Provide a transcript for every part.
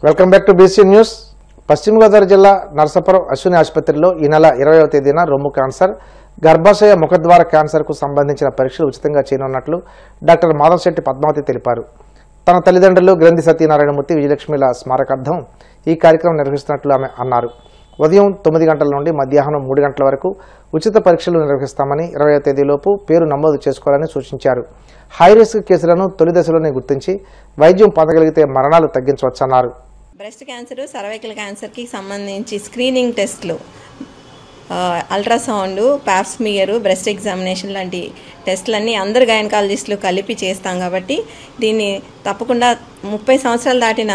Welcome back to BC news. పశ్చిమ గోదావరి జిల్లా నరసాపురం అశ్విని ఆసుపత్రిలో ఈ నెల 20వ తేదీన రొమ్ము క్యాన్సర్, గర్భాశయ ముఖద్వార క్యాన్సర్కు సంబంధించిన పరీక్షలు ఉచితంగా చేయనున్నట్లు డాక్టర్ మాధవశెట్టి పద్మావతి తెలిపారు. తన తల్లిదండ్రులు గ్రంథి సత్యనారాయణమూర్తి, విజయలక్ష్మిల స్మారకార్థం ఈ కార్యక్రమం నిర్వహిస్తున్నట్లు ఆమె అన్నారు. ఉదయం 9 గంటల నుండి మధ్యాహ్నం 3 గంటల వరకు ఉచిత పరీక్షలు నిర్వహిస్తామని, 20వ తేదీలోపు పేరు నమోదు చేసుకోవాలని సూచించారు. హై రిస్క్ కేసులను తొలి దశలోనే గుర్తించి వైద్యం పొందగలిగితే మరణాలు తగ్గించవచ్చన్నారు. బ్రెస్ట్ క్యాన్సర్, సర్వైకల్ క్యాన్సర్కి సంబంధించి స్క్రీనింగ్ టెస్టులు, అల్ట్రాసౌండ్, పాప్స్మియర్, బ్రెస్ట్ ఎగ్జామినేషన్ లాంటి టెస్టులన్నీ అందరు గైనకాలజిస్టులు కలిపి చేస్తాం. కాబట్టి దీన్ని తప్పకుండా 30 సంవత్సరాలు దాటిన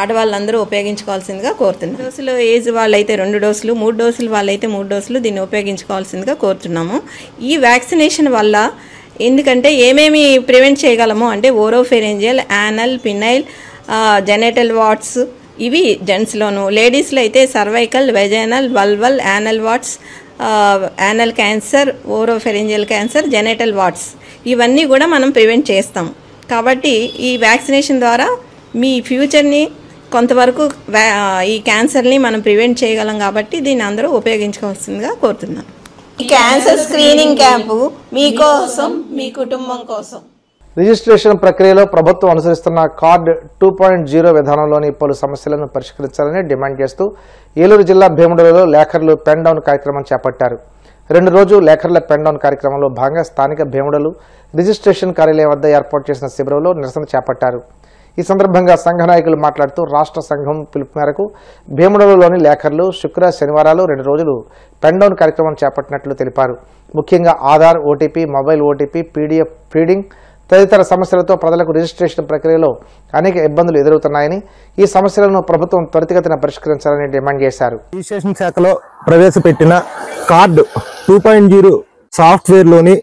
ఆడవాళ్ళందరూ ఉపయోగించుకోవాల్సిందిగా కోరుతున్నాం. డోసులు ఏజ్ వాళ్ళైతే 2 డోసులు, 3 డోసులు వాళ్ళైతే 3 డోసులు దీన్ని ఉపయోగించుకోవాల్సిందిగా కోరుతున్నాము. ఈ వ్యాక్సినేషన్ వల్ల ఎందుకంటే ఏమేమి ప్రివెంట్ చేయగలము అంటే oropharyngeal, anal, penile, genital warts, ఇవి జెంట్స్లోను. లేడీస్లో అయితే cervical, vaginal, vulval, anal warts, anal cancer, oropharyngeal cancer, genital warts, ఇవన్నీ కూడా మనం ప్రివెంట్ చేస్తాం. కాబట్టి ఈ వ్యాక్సినేషన్ ద్వారా మీ ఫ్యూచర్ని కొంతవరకు ఈ క్యాన్సర్ని మనం ప్రివెంట్ చేయగలం. కాబట్టి దీన్ని అందరూ ఉపయోగించుకోవాల్సిందిగా కోరుతున్నాం. ఈ క్యాన్సర్ స్క్రీనింగ్ క్యాంపు మీకోసం, మీ కుటుంబం కోసం. రిజిస్ట్రేషన్ ప్రక్రియలో ప్రభుత్వం అనుసరిస్తున్న కార్డ్ 2.0 విధానంలోని పలు సమస్యలను పరిష్కరించాలని డిమాండ్ చేస్తూ ఏలూరు జిల్లా భీముడలో లేఖర్లు పెన్ డౌన్ కార్యక్రమం చేపట్టారు. 2 రోజు లేఖర్ల పెన్ డౌన్ కార్యక్రమంలో భాగంగా స్థానిక భీముడలు రిజిస్ట్రేషన్ కార్యాలయం వద్ద ఏర్పాటు చేసిన శిబిరంలో నిరసన చేపట్టారు. ఈ సందర్భంగా సంఘ నాయకులు మాట్లాడుతూ రాష్ట్ర సంఘం పిలుపు మేరకు భీముడలోని లేఖర్లు శుక్ర, శనివారాలు 2 రోజులు పెన్ డౌన్ కార్యక్రమం చేపట్టినట్లు తెలిపారు. ముఖ్యంగా Aadhaar, OTP, mobile OTP, PDF feeding తదితర సమస్యలతో ప్రజలకు రిజిస్ట్రేషన్ ప్రక్రియలో అనేక ఇబ్బందులు ఎదురవుతున్నాయని, ఈ సమస్యలను ప్రభుత్వం త్వరితగతిన పరిష్కరించాలని డిమాండ్ చేశారు. రిజిస్ట్రేషన్ శాఖలో ప్రవేశపెట్టిన కార్డు 2.0 సాఫ్ట్వేర్లోని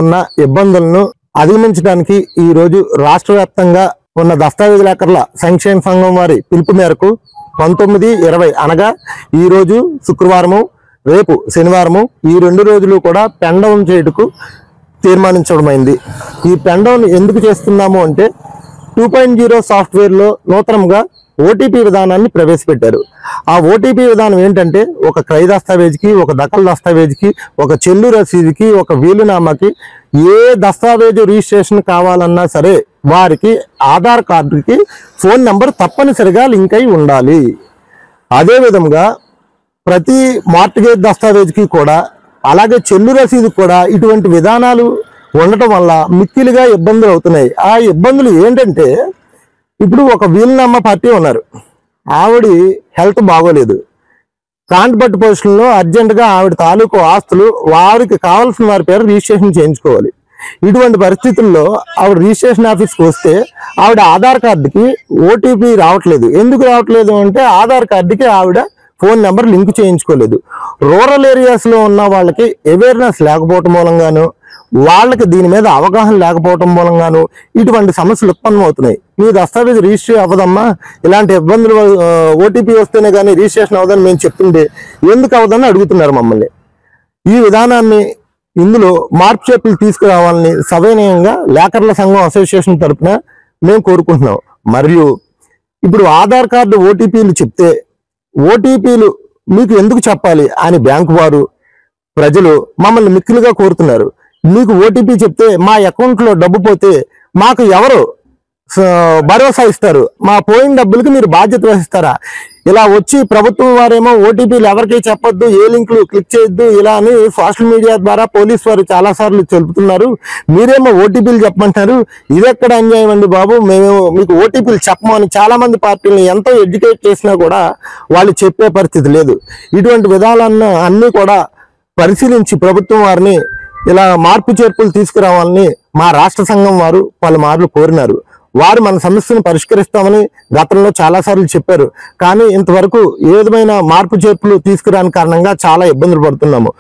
ఉన్న ఇబ్బందులను అధిగమించడానికి ఈ రోజు రాష్ట్ర వ్యాప్తంగా ఉన్న దస్తావేజులేఖరుల సంక్షేమ సంఘం వారి పిలుపు మేరకు 19, 20 అనగా ఈ రోజు శుక్రవారము, రేపు శనివారము, ఈ 2 రోజులు కూడా పెన్ డౌన్ చేయుటకు తీర్మానించడమైంది. ఈ పెన్ డౌన్ ఎందుకు చేస్తున్నాము అంటే 2.0 సాఫ్ట్వేర్లో నూతనంగా ఓటీపీ విధానాన్ని ప్రవేశపెట్టారు. ఆ ఓటీపీ విధానం ఏంటంటే ఒక క్రయ దస్తావేజ్కి, ఒక దఖల్ దస్తావేజ్కి, ఒక చెల్లు రసీదుకి, ఒక వీలునామాకి ఏ దస్తావేజు రిజిస్ట్రేషన్ కావాలన్నా సరే వారికి ఆధార్ కార్డుకి ఫోన్ నెంబర్ తప్పనిసరిగా లింక్ అయి ఉండాలి. అదేవిధంగా ప్రతి మార్ట్గేజ్ దస్తావేజ్కి కూడా, అలాగే చెల్లు రసీదు కూడా ఇటువంటి విధానాలు ఉండటం వల్ల మిక్కిలిగా ఇబ్బందులు అవుతున్నాయి. ఆ ఇబ్బందులు ఏంటంటే ఇప్పుడు ఒక వీలునామా పార్టీ ఉన్నారు, ఆవిడ హెల్త్ బాగోలేదు, కాంట్రాక్ట్ పొజిషన్లో అర్జెంటుగా ఆవిడ తాలూకు ఆస్తులు వారికి కావాల్సిన వారి పేరు రిజిస్ట్రేషన్ చేయించుకోవాలి. ఇటువంటి పరిస్థితుల్లో ఆవిడ రిజిస్ట్రేషన్ ఆఫీస్కి వస్తే ఆవిడ ఆధార్ కార్డుకి ఓటీపీ రావట్లేదు. ఎందుకు రావట్లేదు అంటే ఆధార్ కార్డుకి ఆవిడ ఫోన్ నెంబర్ లింక్ చేయించుకోలేదు. రూరల్ ఏరియాస్లో ఉన్న వాళ్ళకి అవేర్నెస్ లేకపోవటం మూలంగాను, వాళ్ళకి దీని మీద అవగాహన లేకపోవటం మూలంగాను ఇటువంటి సమస్యలు ఉత్పన్నమవుతున్నాయి. మీ దస్తావేజ్ రిజిస్ట్రీ అవ్వదమ్మా, ఇలాంటి ఇబ్బందులు ఓటీపీ వస్తేనే కానీ రిజిస్ట్రేషన్ అవ్వదని మేము చెప్తుంటే ఎందుకు అవ్వదని అడుగుతున్నారు మమ్మల్ని. ఈ విధానాన్ని ఇందులో మార్పు చేర్పులు తీసుకురావాలని సవినయంగా లేఖర్ల సంఘం అసోసియేషన్ తరఫున మేము కోరుకుంటున్నాం. మరియు ఇప్పుడు ఆధార్ కార్డు ఓటీపీలు చెప్తే ఓటీపీలు మీకు ఎందుకు చెప్పాలి అని బ్యాంకు వారు, ప్రజలు మమ్మల్ని మిక్కిలుగా కోరుతున్నారు. మీకు ఓటీపీ చెప్తే మా అకౌంట్లో డబ్బు పోతే మాకు ఎవరు భరోసా ఇస్తారు? మా పోయిన డబ్బులకి మీరు బాధ్యత వహిస్తారా? ఇలా వచ్చి ప్రభుత్వం వారేమో ఓటీపీలు ఎవరికి చెప్పొద్దు, ఏ లింకులు క్లిక్ చేయొద్దు ఇలా అని సోషల్ మీడియా ద్వారా పోలీసు వారు చాలాసార్లు చెబుతున్నారు. మీరేమో ఓటీపీలు చెప్పమంటారు. ఇదెక్కడ అన్యాయం అండి బాబు? మేము మీకు ఓటీపీలు చెప్పమని చాలా మంది పార్టీలను ఎంతో ఎడ్యుకేట్ చేసినా కూడా వాళ్ళు చెప్పే పరిస్థితి లేదు. ఇటువంటి విధానాలను అన్నీ కూడా పరిశీలించి ప్రభుత్వం వారిని ఇలా మార్పు చేర్పులు తీసుకురావాలని మా రాష్ట్ర సంఘం వారు పలుమార్లు కోరినారు. వారు మన సమస్యను పరిష్కరిస్తామని గతంలో చాలాసార్లు చెప్పారు. కానీ ఇంతవరకు ఏ విధమైన మార్పు చేర్పులు తీసుకురాని కారణంగా చాలా ఇబ్బందులు పడుతున్నాము.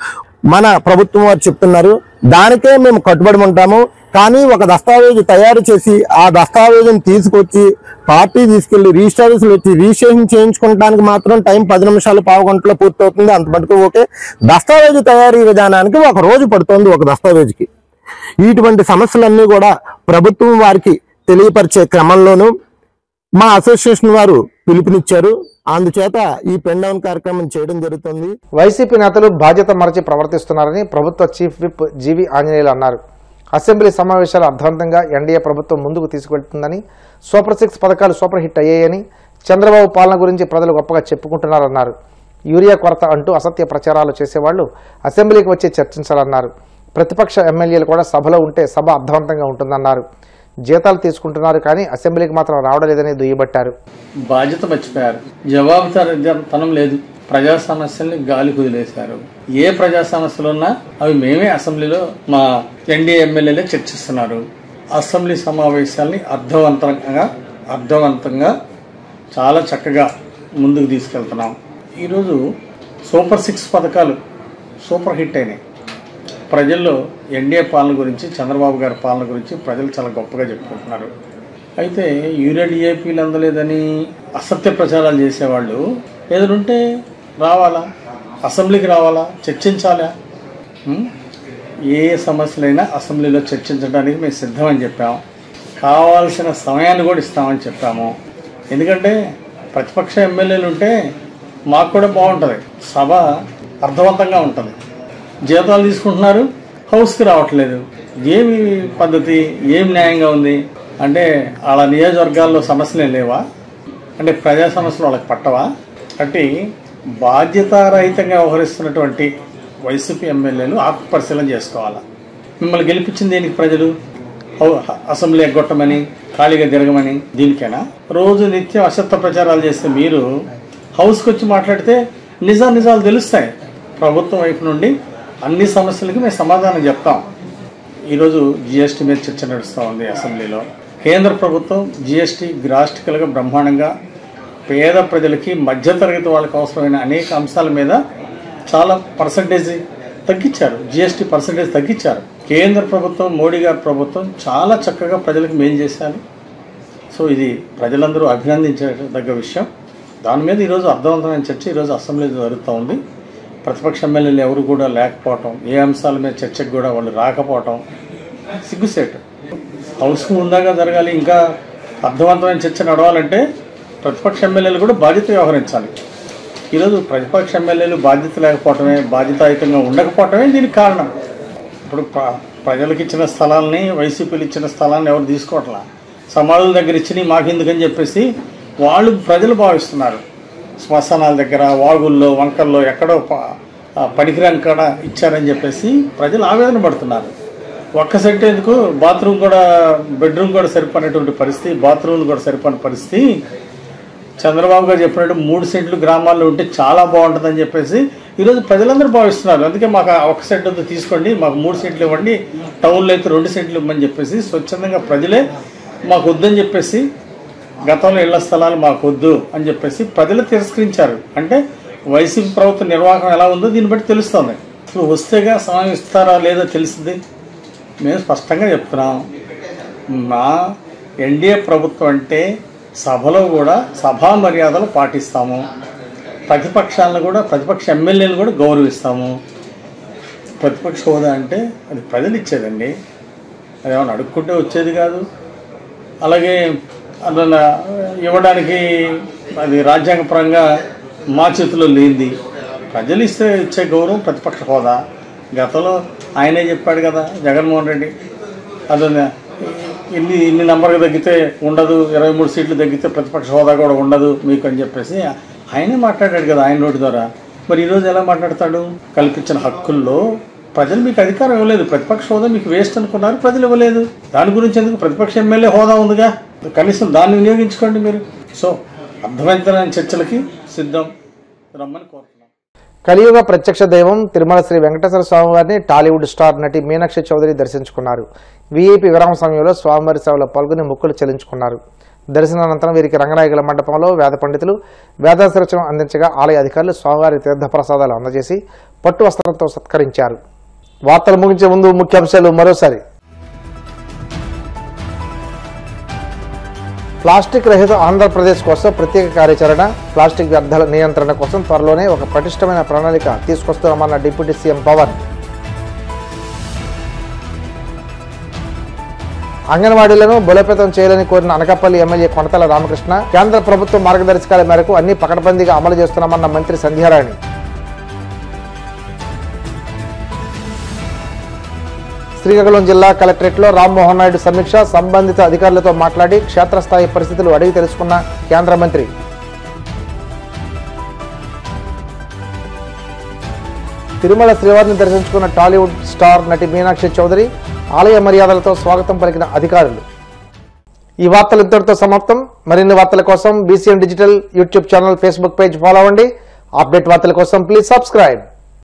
మన ప్రభుత్వం వారు చెప్తున్నారు దానికే మేము కట్టుబడి ఉంటాము. కానీ ఒక దస్తావేజు తయారు చేసి ఆ దస్తావేజును తీసుకొచ్చి పార్టీ తీసుకెళ్లి రిజిస్టర్ ఆఫీసులు వచ్చి రిజిస్ట్రేషన్ చేయించుకోవడానికి మాత్రం టైం 10 నిమిషాలు, పావు గంటలో పూర్తవుతుంది. అంత మటుకు ఓకే. దస్తావేజు తయారీ విధానానికి 1 రోజు పడుతుంది ఒక దస్తావేజుకి. ఇటువంటి సమస్యలన్నీ కూడా ప్రభుత్వం వారికి తెలియపరిచే క్రమంలోనూ మా అసోసియేషన్ వారు పిలుపునిచ్చారు. అందుచేత ఈ పెన్ డౌన్ కార్యక్రమం చేయడం జరుగుతుంది. వైసీపీ నేతలు బాధ్యత మరచి ప్రవర్తిస్తున్నారని ప్రభుత్వ చీఫ్ విప్ జీవి ఆంజనేయులు అన్నారు. అసెంబ్లీ సమావేశాలు అర్థవంతంగా ఎన్డీఏ ప్రభుత్వం ముందుకు తీసుకువెళ్తుందని, సూపర్ 6 పథకాలు సూపర్ హిట్ అయ్యాయని, చంద్రబాబు పాలన గురించి ప్రజలు గొప్పగా చెప్పుకుంటున్నారన్నారు. యూరియా కొరత అంటూ అసత్య ప్రచారాలు చేసేవాళ్లు అసెంబ్లీకి వచ్చి చర్చించాలన్నారు. ప్రతిపక్ష ఎమ్మెల్యేలు కూడా సభలో ఉంటే సభ అర్థవంతంగా ఉంటుందన్నారు. జీతాలు తీసుకుంటున్నారు కానీ అసెంబ్లీకి మాత్రం రావడం లేదని దుయ్యబట్టారు. బాధ్యత మర్చిపోయారు, జవాబుదారీతనం లేదు, ప్రజా సమస్యల్ని గాలి కుదిలేశారు. ఏ ప్రజా సమస్యలు ఉన్నా అవి మేమే అసెంబ్లీలో ఎన్డీఏ ఎమ్మెల్యేలే చర్చిస్తున్నారు. అసెంబ్లీ సమావేశాల్ని అర్థవంతంగా చాలా చక్కగా ముందుకు తీసుకెళ్తున్నాం. ఈరోజు సూపర్ 6 పథకాలు సూపర్ హిట్ అయినాయి. ప్రజల్లో ఎన్డీఏ పాలన గురించి, చంద్రబాబు గారి పాలన గురించి ప్రజలు చాలా గొప్పగా చెప్పుకుంటున్నారు. అయితే యూరియా డిఏపీలు అందలేదని అసత్య ప్రచారాలు చేసేవాళ్ళు ఏదైనా రావాలా, అసెంబ్లీకి రావాలా, చర్చించాలా. ఏ సమస్యలైనా అసెంబ్లీలో చర్చించడానికి మేము సిద్ధమని చెప్పాము. కావాల్సిన సమయాన్ని కూడా ఇస్తామని చెప్పాము. ఎందుకంటే ప్రతిపక్ష ఎమ్మెల్యేలు ఉంటే మాకు కూడా బాగుంటుంది, సభ అర్థవంతంగా ఉంటుంది. జీతాలు తీసుకుంటున్నారు, హౌస్కి రావట్లేదు. ఏమి పద్ధతి, ఏం న్యాయంగా ఉంది అంటే వాళ్ళ నియోజకవర్గాల్లో సమస్యలే లేవా అంటే ప్రజా సమస్యలు వాళ్ళకి పట్టవా? కాబట్టి బాధ్యతారహితంగా వ్యవహరిస్తున్నటువంటి వైసీపీ ఎమ్మెల్యేలు ఆత్మపరిశీలన చేసుకోవాలా. మిమ్మల్ని గెలిపించింది దేనికి? ప్రజలు అసెంబ్లీ ఎగ్గొట్టమని, ఖాళీగా తిరగమని, దీనికైనా? రోజు నిత్యం అసత్య ప్రచారాలు చేస్తే మీరు హౌస్కి వచ్చి మాట్లాడితే నిజాలు తెలుస్తాయి. ప్రభుత్వం వైపు నుండి అన్ని సమస్యలకి మేము సమాధానం చెప్తాం. ఈరోజు జిఎస్టీ మీద చర్చ నడుస్తూ ఉంది అసెంబ్లీలో. కేంద్ర ప్రభుత్వం జిఎస్టీ గ్రాస్టికల్గా బ్రహ్మాండంగా పేద ప్రజలకి, మధ్యతరగతి వాళ్ళకి అవసరమైన అనేక అంశాల మీద చాలా పర్సంటేజ్ తగ్గించారు, జిఎస్టీ పర్సంటేజ్ తగ్గించారు. కేంద్ర ప్రభుత్వం, మోడీ గారి ప్రభుత్వం చాలా చక్కగా ప్రజలకు మేలు చేశారు. సో ఇది ప్రజలందరూ అభినందించదగ్గ విషయం. దాని మీద ఈరోజు అర్థవంతమైన చర్చ ఈరోజు అసెంబ్లీలో జరుగుతూ ఉంది. ప్రతిపక్ష ఎమ్మెల్యేలు ఎవరు కూడా లేకపోవటం, ఏ అంశాల మీద చర్చకు కూడా వాళ్ళు రాకపోవటం సిగ్గుసేటు. హౌస్కు ముందాగా జరగాలి. ఇంకా అర్థవంతమైన చర్చ నడవాలంటే ప్రతిపక్ష ఎమ్మెల్యేలు కూడా బాధ్యత వ్యవహరించాలి. ఈరోజు ప్రతిపక్ష ఎమ్మెల్యేలు బాధ్యత లేకపోవటమే, బాధ్యతాయుతంగా ఉండకపోవటమే దీనికి కారణం. ఇప్పుడు ప్రజలకు ఇచ్చిన స్థలాలని, వైసీపీలు ఇచ్చిన స్థలాన్ని ఎవరు తీసుకోవట్లా. సమాధుల దగ్గర ఇచ్చి మాకెందుకని చెప్పేసి వాళ్ళు ప్రజలు భావిస్తున్నారు. శ్మశానాల దగ్గర, వాగుల్లో, వంకల్లో ఎక్కడో పనికిరాని కాడ ఇచ్చారని చెప్పేసి ప్రజలు ఆవేదన పడుతున్నారు. ఒక్క సెంట్ ఎందుకు, బాత్రూమ్ కూడా, బెడ్రూమ్ కూడా సరిపోయినటువంటి పరిస్థితి, బాత్రూమ్ కూడా సరిపోయిన పరిస్థితి. చంద్రబాబు గారు చెప్పినట్టు 3 సెంట్లు గ్రామాల్లో ఉంటే చాలా బాగుంటుందని చెప్పేసి ఈరోజు ప్రజలందరూ భావిస్తున్నారు. అందుకే మాకు 1 సెంట్ వద్ద తీసుకోండి, మాకు 3 సెంట్లు ఇవ్వండి, టౌన్లో అయితే 2 సెంట్లు ఇవ్వమని చెప్పేసి స్వచ్ఛందంగా ప్రజలే మాకు వద్దని చెప్పేసి, గతంలో ఇళ్ల స్థలాలు మాకు వద్దు అని చెప్పేసి ప్రజలు తిరస్కరించారు. అంటే వైసీపీ ప్రభుత్వ నిర్వాహకం ఎలా ఉందో దీన్ని బట్టి తెలుస్తుంది. ఇప్పుడు వస్తేగా సమయం ఇస్తారా లేదో తెలిసింది. మేము స్పష్టంగా చెప్తున్నాం, మా ఎన్డీఏ ప్రభుత్వం అంటే సభలో కూడా సభా మర్యాదలు పాటిస్తాము, ప్రతిపక్షాలను కూడా, ప్రతిపక్ష ఎమ్మెల్యేలు కూడా గౌరవిస్తాము. ప్రతిపక్ష హోదా అంటే అది ప్రజలు ఇచ్చేదండి, అదేమన్నా అడుక్కుంటే వచ్చేది కాదు. అలాగే అందులో ఇవ్వడానికి అది రాజ్యాంగపరంగా మా చేతిలో లేనిది. ప్రజలు ఇచ్చే గౌరవం ప్రతిపక్ష హోదా. గతంలో ఆయనే చెప్పాడు కదా జగన్మోహన్ రెడ్డి, అందులో ఇన్ని నంబర్కి తగ్గితే ఉండదు, 23 సీట్లు తగ్గితే ప్రతిపక్ష హోదా కూడా ఉండదు మీకు అని చెప్పేసి ఆయనే మాట్లాడాడు కదా ఆయన నోటి ద్వారా. మరి ఈరోజు ఎలా మాట్లాడతాడు? కల్పించిన హక్కుల్లో ప్రజలు మీకు అధికారం ఇవ్వలేదు, ప్రతిపక్ష హోదా మీకు వేస్ట్ అనుకున్నారు, ప్రజలు ఇవ్వలేదు. దాని గురించి ఎందుకు? ప్రతిపక్ష ఎమ్మెల్యే హోదా ఉందిగా, కనీసం దాన్ని వినియోగించుకోండి మీరు. సో అర్థవంతమైన చర్చలకి సిద్ధం రమ్మని కోరుతున్నాం. కలియుగ ప్రత్యక్ష దైవం తిరుమల శ్రీ వెంకటేశ్వర స్వామివారిని టాలీవుడ్ స్టార్ నటి మీనాక్షి చౌదరి దర్శించుకున్నారు. వీఐపీ విరామ సమయంలో స్వామివారి సేవలో పాల్గొని మొక్కులు చెల్లించుకున్నారు. దర్శనానంతరం వీరికి రంగనాయకుల మండపంలో వేద పండితులు వేదాశీర్వచనం అందించగా ఆలయ అధికారులు స్వామివారి తీర్థప్రసాదాలు అందజేసి పట్టు వస్త్రంతో సత్కరించారు. వార్తలు ముగించే ముందు ముఖ్యాంశాలు మరోసారి. ప్లాస్టిక్ రహిత ఆంధ్రప్రదేశ్ కోసం ప్రత్యేక కార్యాచరణ, ప్లాస్టిక్ వ్యర్థాల నియంత్రణ కోసం త్వరలోనే ఒక పటిష్టమైన ప్రణాళిక తీసుకొస్తున్నామన్న డిప్యూటీ సీఎం పవన్. అంగన్వాడీలను బలోపేతం చేయాలని కోరిన అనకాపల్లి ఎమ్మెల్యే కొనతల రామకృష్ణ కేంద్ర ప్రభుత్వ మార్గదర్శకాల మేరకు అన్ని పకడ్బందీగా అమలు చేస్తున్నామన్న మంత్రి సంధ్యారాణి. శ్రీకాకుళం జిల్లా కలెక్టరేట్లో రామ్మోహన్ నాయుడు సమీక్ష, సంబంధిత అధికారులతో మాట్లాడి క్షేత్రస్థాయి పరిస్థితులు అడిగి తెలుసుకున్న కేంద్ర మంత్రి. తిరుమల శ్రీవారిని దర్శించుకున్న టాలీవుడ్ స్టార్ నటి మీనాక్షి చౌదరి ఆలయ మర్యాదలతో స్వాగతం పలికిన అధికారులు. ఈ వార్తలు ఇంతటితో సమాప్తం. మరిన్ని వార్తల కోసం BCN digital YouTube channel, Facebook page follow అవ్వండి. అప్డేట్ వార్తల కోసం ప్లీజ్ సబ్స్క్రైబ్.